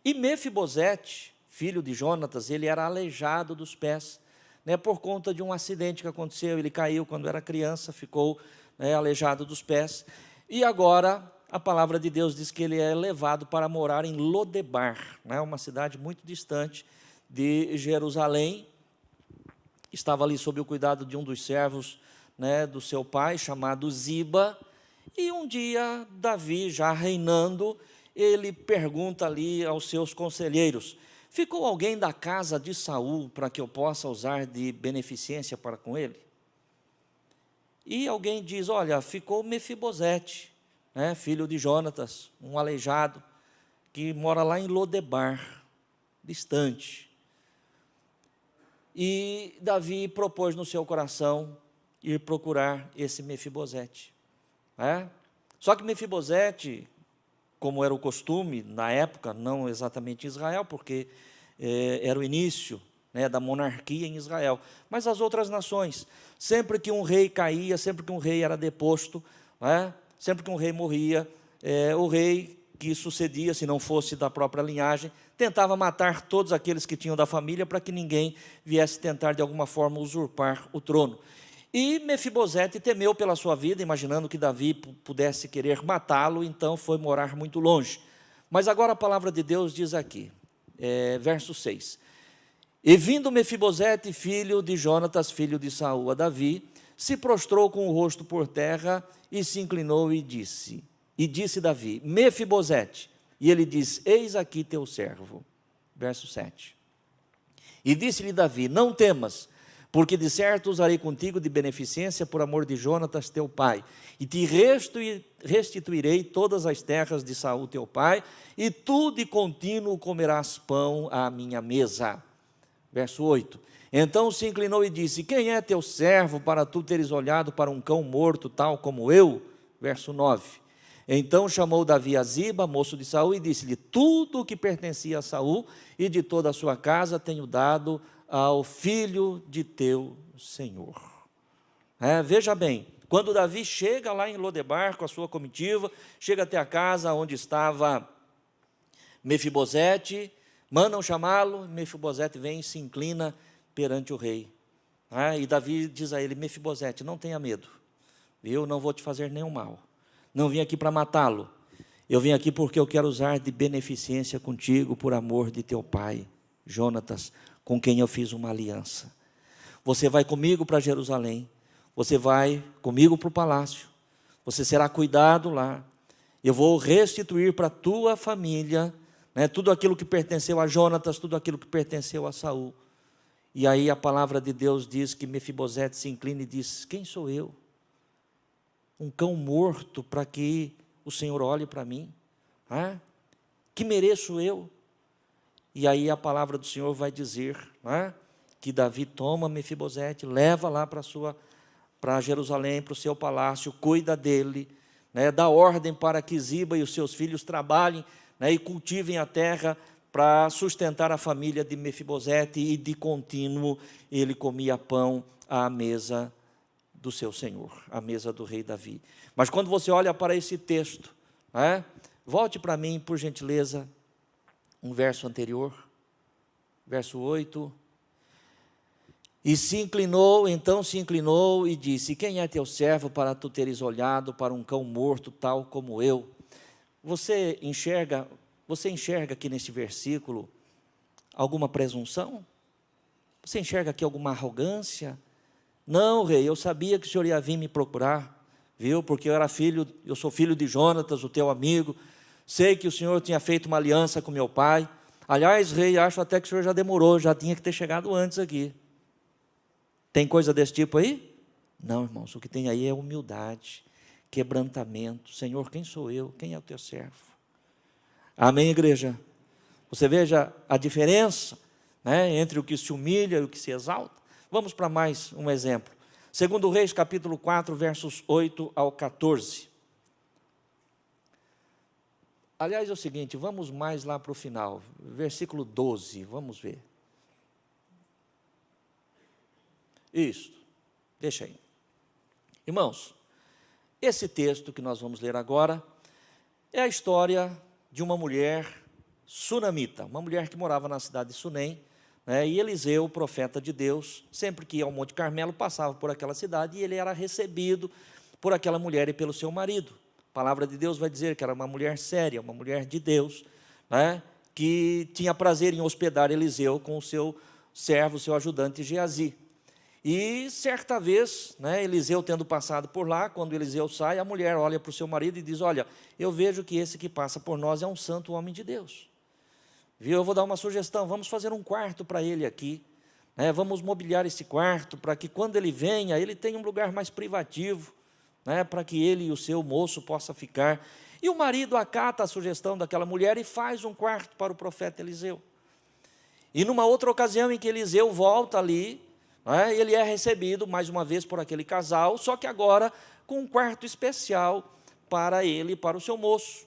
E Mefibosete, filho de Jonatas, ele era aleijado dos pés, né, por conta de um acidente que aconteceu. Ele caiu quando era criança, ficou, né, aleijado dos pés. E agora a palavra de Deus diz que ele é levado para morar em Lodebar, né, uma cidade muito distante de Jerusalém. Estava ali sob o cuidado de um dos servos, né, do seu pai, chamado Ziba. E um dia, Davi, já reinando, ele pergunta ali aos seus conselheiros: ficou alguém da casa de Saul para que eu possa usar de beneficência para com ele? E alguém diz: olha, ficou Mefibosete, né, filho de Jonatas, um aleijado, que mora lá em Lodebar, distante. E Davi propôs no seu coração ir procurar esse Mefibosete. Só que Mefibosete, como era o costume na época, não exatamente em Israel, porque era o início, né, da monarquia em Israel, mas as outras nações, sempre que um rei caía, sempre que um rei era deposto, sempre que um rei morria, o rei que sucedia, se não fosse da própria linhagem, tentava matar todos aqueles que tinham da família, para que ninguém viesse tentar de alguma forma usurpar o trono. E Mefibosete temeu pela sua vida, imaginando que Davi pudesse querer matá-lo, então foi morar muito longe. Mas agora a palavra de Deus diz aqui, verso 6. E vindo Mefibosete, filho de Jonatas, filho de Saul, a Davi, se prostrou com o rosto por terra e se inclinou e disse Davi: Mefibosete. E ele diz: eis aqui teu servo. Verso 7. E disse-lhe Davi: não temas, porque de certo usarei contigo de beneficência por amor de Jonatas teu pai, e te restituirei todas as terras de Saul teu pai, e tu de contínuo comerás pão à minha mesa. Verso 8. Então se inclinou e disse: quem é teu servo para tu teres olhado para um cão morto tal como eu? Verso 9. Então chamou Davi a Ziba, moço de Saul, e disse-lhe: tudo o que pertencia a Saul e de toda a sua casa tenho dado ao filho de teu senhor. Veja bem, quando Davi chega lá em Lodebar com a sua comitiva, chega até a casa onde estava Mefibosete, mandam chamá-lo, Mefibosete vem e se inclina perante o rei. E Davi diz a ele: Mefibosete, não tenha medo, eu não vou te fazer nenhum mal, não vim aqui para matá-lo, eu vim aqui porque eu quero usar de beneficência contigo por amor de teu pai, Jonatas, com quem eu fiz uma aliança. Você vai comigo para Jerusalém, você vai comigo para o palácio, você será cuidado lá, eu vou restituir para a tua família, né, tudo aquilo que pertenceu a Jonatas, tudo aquilo que pertenceu a Saul. E aí a palavra de Deus diz que Mefibosete se inclina e diz: quem sou eu? Um cão morto para que o Senhor olhe para mim? Que mereço eu? E aí a palavra do Senhor vai dizer, que Davi toma Mefibosete, leva lá para Jerusalém, para o seu palácio, cuida dele, dá ordem para que Ziba e os seus filhos trabalhem, e cultivem a terra para sustentar a família de Mefibosete, e de contínuo ele comia pão à mesa do seu senhor, à mesa do rei Davi. Mas quando você olha para esse texto, volte para mim, por gentileza, um verso anterior, verso 8. Então se inclinou e disse: quem é teu servo para tu teres olhado para um cão morto tal como eu? Você enxerga aqui neste versículo alguma presunção? Você enxerga aqui alguma arrogância? Não, rei, eu sabia que o senhor ia vir me procurar, viu? Porque eu sou filho de Jonatas, o teu amigo. Sei que o senhor tinha feito uma aliança com meu pai. Aliás, rei, acho até que o senhor já demorou, já tinha que ter chegado antes aqui. Tem coisa desse tipo aí? Não, irmãos, o que tem aí é humildade, quebrantamento. Senhor, quem sou eu? Quem é o teu servo? Amém, igreja? Você veja a diferença, né, entre o que se humilha e o que se exalta. Vamos para mais um exemplo. 2 Reis, capítulo 4, versos 8 ao 14. Aliás, é o seguinte, vamos mais lá para o final, versículo 12, vamos ver. Isso, deixa aí. Irmãos, esse texto que nós vamos ler agora é a história de uma mulher sunamita, uma mulher que morava na cidade de Sunem, né, e Eliseu, o profeta de Deus, sempre que ia ao Monte Carmelo, passava por aquela cidade e ele era recebido por aquela mulher e pelo seu marido. A palavra de Deus vai dizer que era uma mulher séria, uma mulher de Deus, né, que tinha prazer em hospedar Eliseu com o seu servo, o seu ajudante Geazi. E certa vez, né, Eliseu tendo passado por lá, quando Eliseu sai, a mulher olha para o seu marido e diz: olha, eu vejo que esse que passa por nós é um santo homem de Deus. Viu? Eu vou dar uma sugestão, vamos fazer um quarto para ele aqui, né, vamos mobiliar esse quarto, para que quando ele venha, ele tenha um lugar mais privativo, né, para que ele e o seu moço possam ficar. E o marido acata a sugestão daquela mulher e faz um quarto para o profeta Eliseu. E numa outra ocasião em que Eliseu volta ali, ele é recebido mais uma vez por aquele casal, só que agora com um quarto especial para ele e para o seu moço.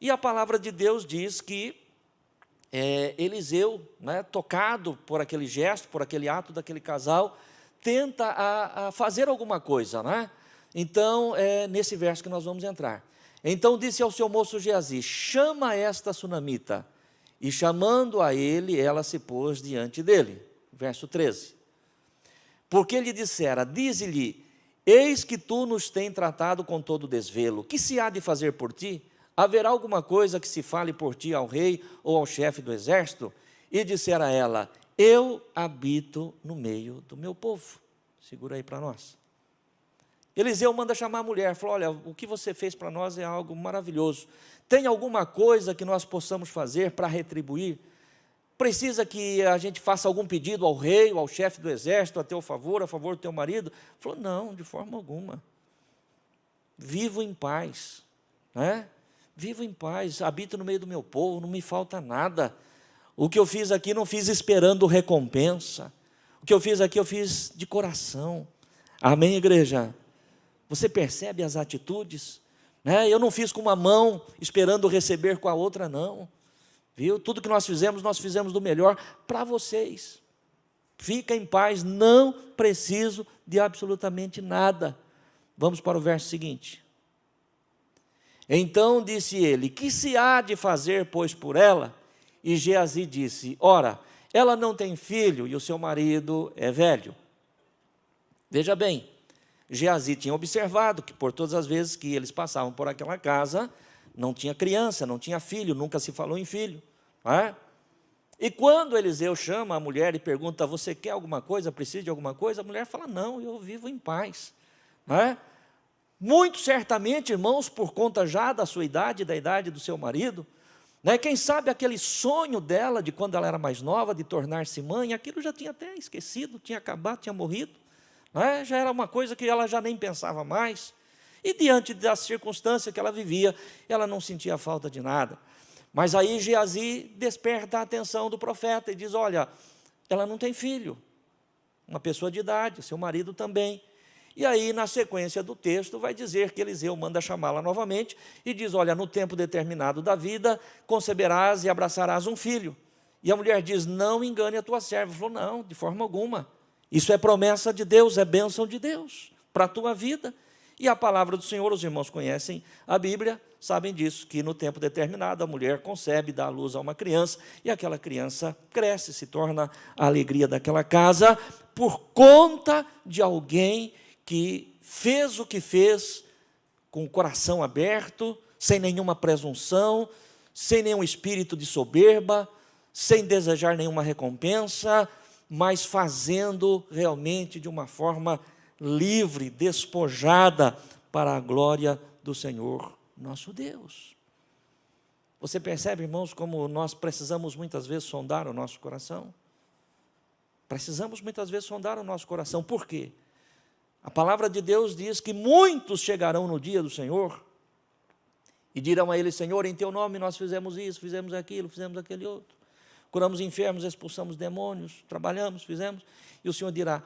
E a palavra de Deus diz que Eliseu, né, tocado por aquele gesto, por aquele ato daquele casal, tenta a fazer alguma coisa, né? Então, é nesse verso que nós vamos entrar. Então disse ao seu moço Geazi: chama esta sunamita. E chamando a ele, ela se pôs diante dele. Verso 13. Porque lhe dissera: dize-lhe, eis que tu nos tens tratado com todo desvelo, que se há de fazer por ti? Haverá alguma coisa que se fale por ti ao rei ou ao chefe do exército? E dissera ela: eu habito no meio do meu povo. Segura aí para nós. Eliseu manda chamar a mulher, falou: olha, o que você fez para nós é algo maravilhoso. Tem alguma coisa que nós possamos fazer para retribuir? Precisa que a gente faça algum pedido ao rei, ou ao chefe do exército, a teu favor, a favor do teu marido? Falou: não, de forma alguma. Vivo em paz, né? Vivo em paz, habito no meio do meu povo, não me falta nada. O que eu fiz aqui, não fiz esperando recompensa. O que eu fiz aqui, eu fiz de coração. Amém, igreja? Você percebe as atitudes? Né? Eu não fiz com uma mão, esperando receber com a outra, não. Viu? Tudo que nós fizemos do melhor para vocês. Fica em paz, não preciso de absolutamente nada. Vamos para o verso seguinte. Então disse ele: que se há de fazer, pois, por ela? E Geazi disse: ora, ela não tem filho e o seu marido é velho. Veja bem, Geazi tinha observado que por todas as vezes que eles passavam por aquela casa, não tinha criança, não tinha filho, nunca se falou em filho. Não é? E quando Eliseu chama a mulher e pergunta: você quer alguma coisa, precisa de alguma coisa? A mulher fala: não, eu vivo em paz. Não é? Muito certamente, irmãos, por conta já da sua idade, da idade do seu marido, né, quem sabe aquele sonho dela, de quando ela era mais nova, de tornar-se mãe, aquilo já tinha até esquecido, tinha acabado, tinha morrido. Já era uma coisa que ela já nem pensava mais, e diante da circunstância que ela vivia, ela não sentia falta de nada. Mas aí Geazi desperta a atenção do profeta e diz: olha, ela não tem filho, uma pessoa de idade, seu marido também. E aí, na sequência do texto, vai dizer que Eliseu manda chamá-la novamente e diz: olha, no tempo determinado da vida, conceberás e abraçarás um filho. E a mulher diz: não engane a tua serva. Ele falou: não, de forma alguma. Isso é promessa de Deus, é bênção de Deus para a tua vida. E a palavra do Senhor, os irmãos conhecem a Bíblia, sabem disso, que no tempo determinado a mulher concebe, dá à luz a uma criança, e aquela criança cresce, se torna a alegria daquela casa, por conta de alguém que fez o que fez com o coração aberto, sem nenhuma presunção, sem nenhum espírito de soberba, sem desejar nenhuma recompensa, mas fazendo realmente de uma forma livre, despojada, para a glória do Senhor nosso Deus. Você percebe, irmãos, como nós precisamos muitas vezes sondar o nosso coração? Precisamos muitas vezes sondar o nosso coração. Por quê? A palavra de Deus diz que muitos chegarão no dia do Senhor e dirão a Ele: Senhor, em Teu nome nós fizemos isso, fizemos aquilo, fizemos aquele outro. Curamos enfermos, expulsamos demônios, trabalhamos, fizemos. E o Senhor dirá: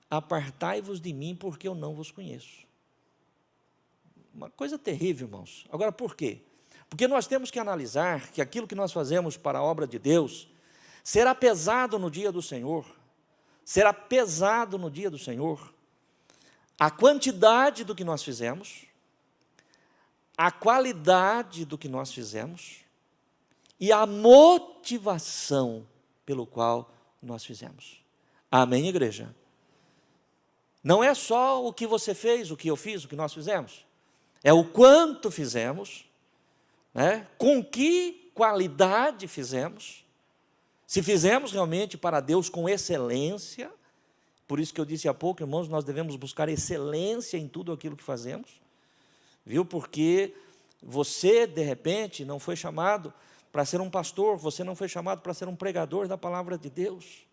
apartai-vos de mim, porque eu não vos conheço. Uma coisa terrível, irmãos. Agora, por quê? Porque nós temos que analisar que aquilo que nós fazemos para a obra de Deus será pesado no dia do Senhor. Será pesado no dia do Senhor. A quantidade do que nós fizemos, a qualidade do que nós fizemos e a motivação pelo qual nós fizemos. Amém, igreja? Não é só o que você fez, o que eu fiz, o que nós fizemos. É o quanto fizemos, né? Com que qualidade fizemos. Se fizemos realmente para Deus com excelência, por isso que eu disse há pouco, irmãos, nós devemos buscar excelência em tudo aquilo que fazemos, viu? Porque você, de repente, não foi chamado para ser um pastor, você não foi chamado para ser um pregador da palavra de Deus,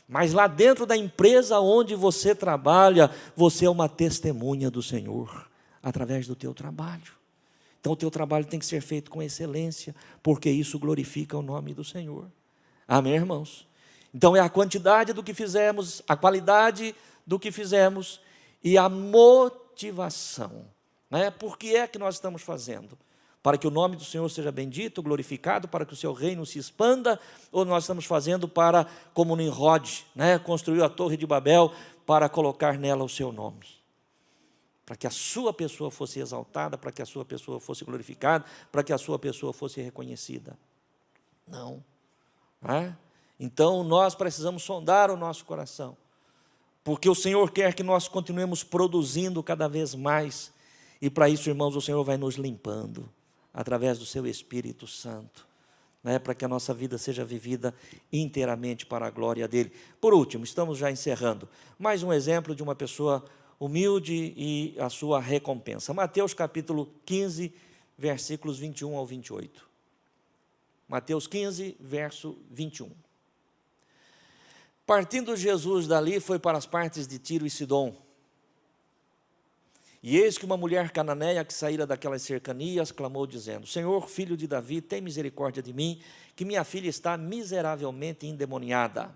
mas lá dentro da empresa onde você trabalha, você é uma testemunha do Senhor, através do teu trabalho. Então o teu trabalho tem que ser feito com excelência, porque isso glorifica o nome do Senhor. Amém, irmãos? Então é a quantidade do que fizemos, a qualidade do que fizemos e a motivação, né? Por que é que nós estamos fazendo? Para que o nome do Senhor seja bendito, glorificado, para que o seu reino se expanda, ou nós estamos fazendo para, como Nimrod, né? Construiu a torre de Babel para colocar nela o seu nome? Para que a sua pessoa fosse exaltada, para que a sua pessoa fosse glorificada, para que a sua pessoa fosse reconhecida. Não. Então nós precisamos sondar o nosso coração, porque o Senhor quer que nós continuemos produzindo cada vez mais, e para isso, irmãos, o Senhor vai nos limpando, através do seu Espírito Santo, né, para que a nossa vida seja vivida inteiramente para a glória dEle. Por último, estamos já encerrando, mais um exemplo de uma pessoa humilde e a sua recompensa. Mateus capítulo 15, versículos 21 ao 28. Mateus 15, verso 21. Partindo Jesus dali, foi para as partes de Tiro e Sidom. E eis que uma mulher cananeia que saíra daquelas cercanias, clamou dizendo: Senhor, filho de Davi, tem misericórdia de mim, que minha filha está miseravelmente endemoniada.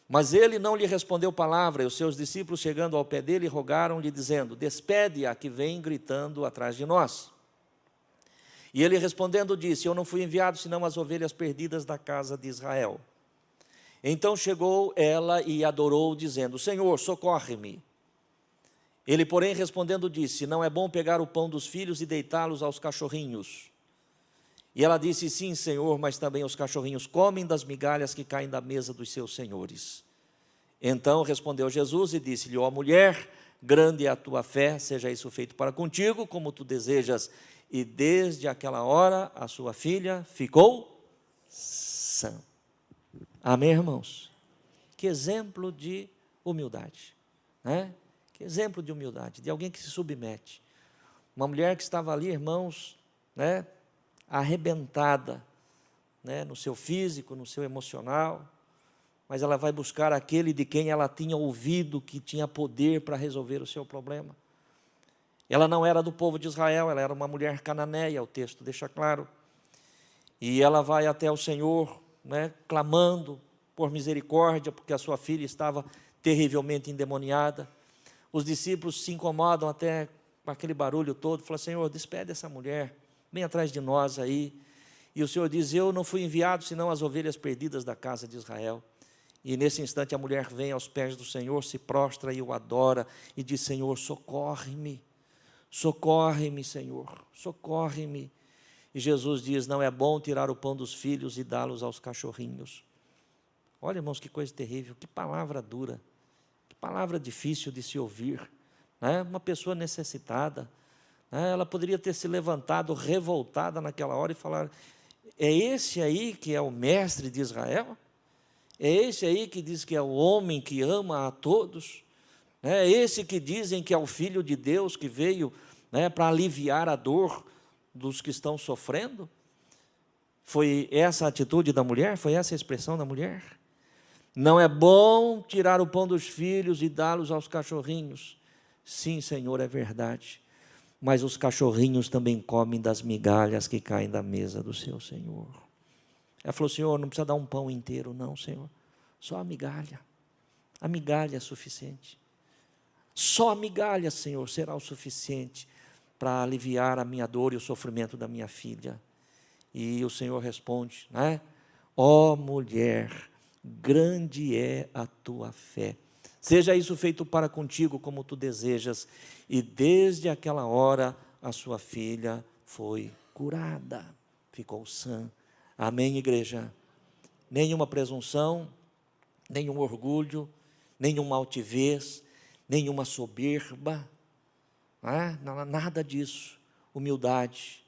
Mas ele não lhe respondeu palavra, e os seus discípulos, chegando ao pé dele, rogaram-lhe, dizendo: despede-a, que vem gritando atrás de nós. E ele respondendo disse: eu não fui enviado senão as ovelhas perdidas da casa de Israel. Então chegou ela e adorou, dizendo: Senhor, socorre-me. Ele, porém, respondendo disse: não é bom pegar o pão dos filhos e deitá-los aos cachorrinhos. E ela disse: sim, Senhor, mas também os cachorrinhos comem das migalhas que caem da mesa dos seus senhores. Então respondeu Jesus e disse-lhe: ó mulher, grande é a tua fé, seja isso feito para contigo, como tu desejas. E desde aquela hora a sua filha ficou sã. Amém, irmãos? Que exemplo de humildade, né? Que exemplo de humildade, de alguém que se submete. Uma mulher que estava ali, irmãos, né, arrebentada, né, no seu físico, no seu emocional, mas ela vai buscar aquele de quem ela tinha ouvido que tinha poder para resolver o seu problema. Ela não era do povo de Israel, ela era uma mulher cananeia, o texto deixa claro. E ela vai até o Senhor, né, clamando por misericórdia, porque a sua filha estava terrivelmente endemoniada. Os discípulos se incomodam até com aquele barulho todo, falam: Senhor, despede essa mulher, vem atrás de nós aí. E o Senhor diz: eu não fui enviado senão as ovelhas perdidas da casa de Israel. E nesse instante a mulher vem aos pés do Senhor, se prostra e o adora, e diz: Senhor, socorre-me. Socorre-me, Senhor, socorre-me. E Jesus diz: não é bom tirar o pão dos filhos e dá-los aos cachorrinhos. Olha, irmãos, que coisa terrível, que palavra dura, que palavra difícil de se ouvir, né? Uma pessoa necessitada, né? Ela poderia ter se levantado revoltada naquela hora e falar: é esse aí que é o mestre de Israel? É esse aí que diz que é o homem que ama a todos? É esse que dizem que é o Filho de Deus que veio, né, para aliviar a dor dos que estão sofrendo? Foi essa a atitude da mulher? Foi essa a expressão da mulher? Não é bom tirar o pão dos filhos e dá-los aos cachorrinhos. Sim, Senhor, é verdade. Mas os cachorrinhos também comem das migalhas que caem da mesa do seu Senhor. Ela falou: Senhor, não precisa dar um pão inteiro, não, Senhor. Só a migalha. A migalha é suficiente. Só a migalha, Senhor, será o suficiente para aliviar a minha dor e o sofrimento da minha filha. E o Senhor responde, né? Ó mulher, grande é a tua fé. Seja isso feito para contigo como tu desejas. E desde aquela hora a sua filha foi curada, ficou sã. Amém, igreja? Nenhuma presunção, nenhum orgulho, nenhuma altivez, nenhuma soberba, nada disso. Humildade,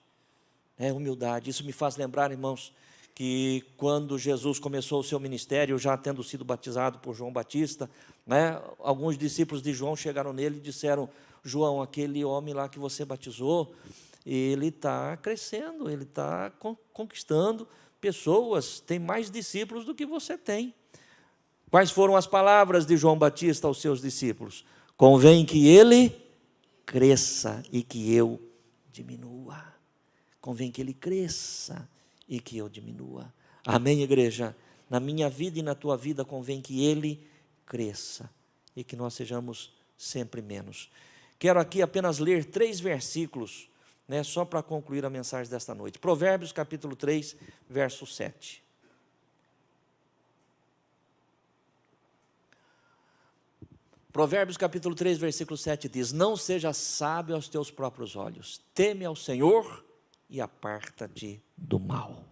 humildade. Isso me faz lembrar, irmãos, que quando Jesus começou o seu ministério, já tendo sido batizado por João Batista, alguns discípulos de João chegaram nele e disseram: João, aquele homem lá que você batizou, ele está crescendo, ele está conquistando pessoas, tem mais discípulos do que você tem. Quais foram as palavras de João Batista aos seus discípulos? Convém que ele cresça e que eu diminua. Convém que ele cresça e que eu diminua. Amém, igreja? Na minha vida e na tua vida convém que ele cresça e que nós sejamos sempre menos. Quero aqui apenas ler 3 versículos, só para concluir a mensagem desta noite. Provérbios capítulo 3, verso 7. Provérbios capítulo 3, versículo 7 diz: não seja sábio aos teus próprios olhos, teme ao Senhor e aparta-te do mal.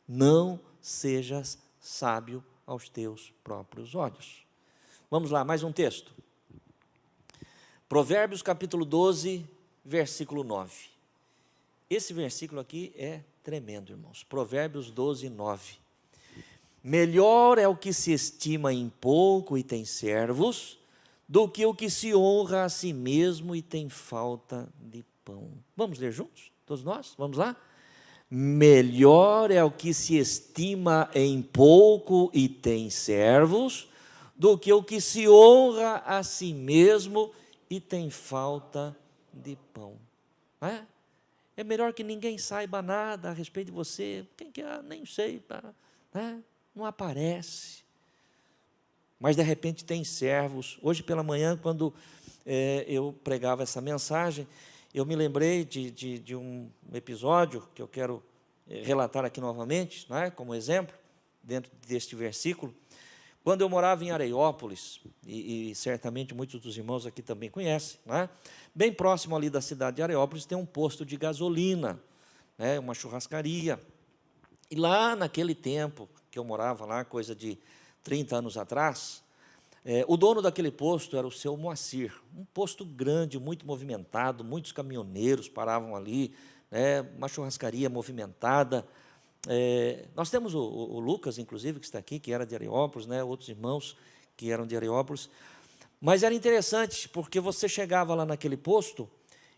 Não sejas sábio aos teus próprios olhos. Vamos lá, mais um texto. Provérbios capítulo 12, versículo 9. Esse versículo aqui é tremendo, irmãos. Provérbios 12, 9. Melhor é o que se estima em pouco e tem servos, do que o que se honra a si mesmo e tem falta de pão. Vamos ler juntos? Todos nós? Vamos lá? Melhor é o que se estima em pouco e tem servos, do que o que se honra a si mesmo e tem falta de pão. É melhor que ninguém saiba nada a respeito de você. Quem que é? Nem sei. Não aparece. Mas de repente tem servos. Hoje pela manhã, quando eu pregava essa mensagem, eu me lembrei de um episódio que eu quero relatar aqui novamente, como exemplo, dentro deste versículo. Quando eu morava em Areiópolis, e certamente muitos dos irmãos aqui também conhecem, bem próximo ali da cidade de Areiópolis tem um posto de gasolina, uma churrascaria. E lá naquele tempo que eu morava lá, coisa de 30 anos atrás, o dono daquele posto era o seu Moacir, um posto grande, muito movimentado, muitos caminhoneiros paravam ali, uma churrascaria movimentada. Nós temos o Lucas, inclusive, que está aqui, que era de Areiópolis, outros irmãos que eram de Areiópolis. Mas era interessante, porque você chegava lá naquele posto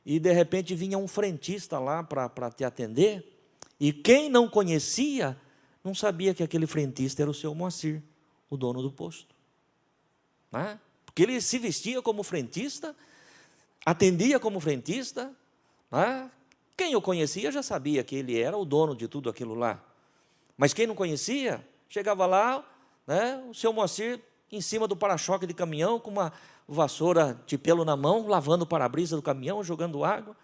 e, de repente, vinha um frentista lá para te atender, e quem não conhecia, não sabia que aquele frentista era o seu Moacir, o dono do posto. Porque ele se vestia como frentista, atendia como frentista. Quem o conhecia já sabia que ele era o dono de tudo aquilo lá. Mas quem não conhecia, chegava lá, o seu Moacir em cima do para-choque de caminhão, com uma vassoura de pelo na mão, lavando o para-brisa do caminhão, jogando água.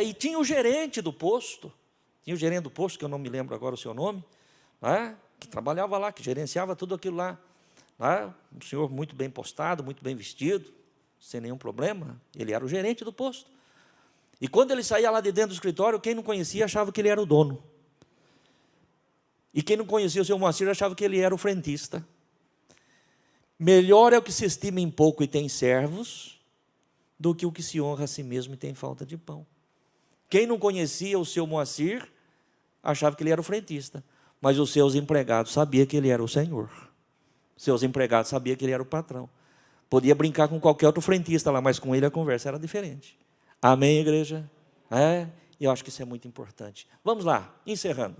E tinha o gerente do posto, que eu não me lembro agora o seu nome, que trabalhava lá, que gerenciava tudo aquilo lá. Um senhor muito bem postado, muito bem vestido, sem nenhum problema. Ele era o gerente do posto. E quando ele saía lá de dentro do escritório, quem não conhecia achava que ele era o dono. E quem não conhecia o seu Moacir achava que ele era o frentista. Melhor é o que se estima em pouco e tem servos, do que o que se honra a si mesmo e tem falta de pão. Quem não conhecia o seu Moacir achava que ele era o frentista, mas os seus empregados sabiam que ele era o Senhor. Seus empregados sabiam que ele era o patrão. Podia brincar com qualquer outro frentista lá, mas com ele a conversa era diferente. Amém, igreja? Eu acho que isso é muito importante. Vamos lá, encerrando.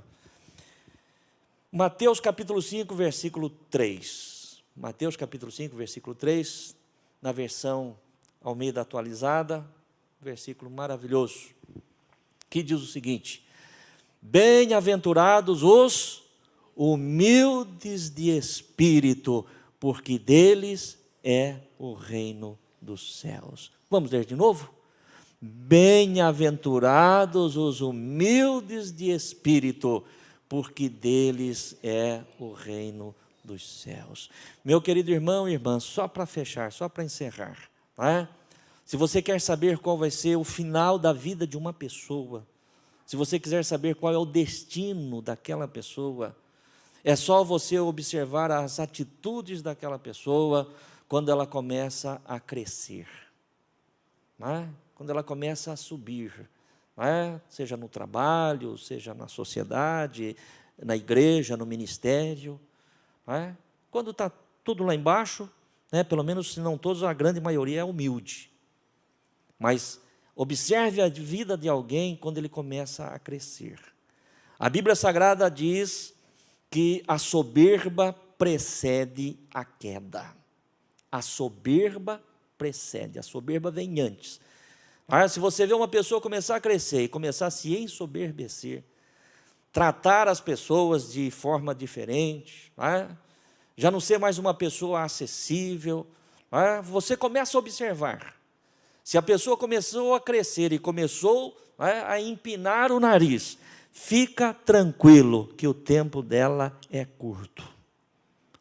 Mateus capítulo 5, versículo 3. Mateus capítulo 5, versículo 3, na versão Almeida atualizada, versículo maravilhoso, que diz o seguinte: bem-aventurados os humildes de espírito, porque deles é o reino dos céus. Vamos ler de novo? Bem-aventurados os humildes de espírito, porque deles é o reino dos céus. Meu querido irmão e irmã, só para fechar, só para encerrar, não é? Se você quer saber qual vai ser o final da vida de uma pessoa, se você quiser saber qual é o destino daquela pessoa, é só você observar as atitudes daquela pessoa quando ela começa a crescer, não é? Quando ela começa a subir, não é? Seja no trabalho, seja na sociedade, na igreja, no ministério, não é? Quando está tudo lá embaixo, né, pelo menos se não todos, a grande maioria é humilde. Mas observe a vida de alguém quando ele começa a crescer. A Bíblia Sagrada diz que a soberba precede a queda. A soberba precede, a soberba vem antes. Se você vê uma pessoa começar a crescer e começar a se ensoberbecer, tratar as pessoas de forma diferente, já não ser mais uma pessoa acessível, você começa a observar. Se a pessoa começou a crescer e começou a empinar o nariz, fica tranquilo que o tempo dela é curto.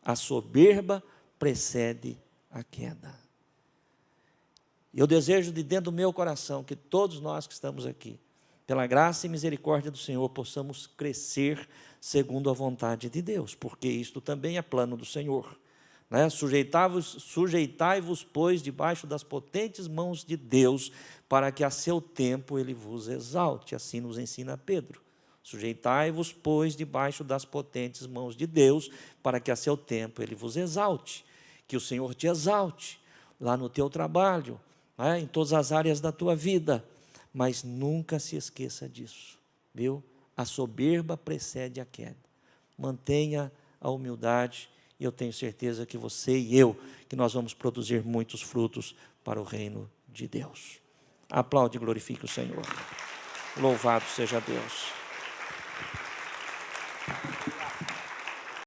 A soberba precede a queda. Eu desejo de dentro do meu coração que todos nós que estamos aqui, pela graça e misericórdia do Senhor, possamos crescer segundo a vontade de Deus, porque isto também é plano do Senhor. Sujeitai-vos, pois, debaixo das potentes mãos de Deus, para que a seu tempo Ele vos exalte. Assim nos ensina Pedro. Sujeitai-vos, pois, debaixo das potentes mãos de Deus, para que a seu tempo Ele vos exalte. Que o Senhor te exalte lá no teu trabalho, em todas as áreas da tua vida, mas nunca se esqueça disso, viu? A soberba precede a queda. Mantenha a humildade, e eu tenho certeza que você e eu, que nós vamos produzir muitos frutos para o reino de Deus. Aplaude e glorifique o Senhor. Louvado seja Deus.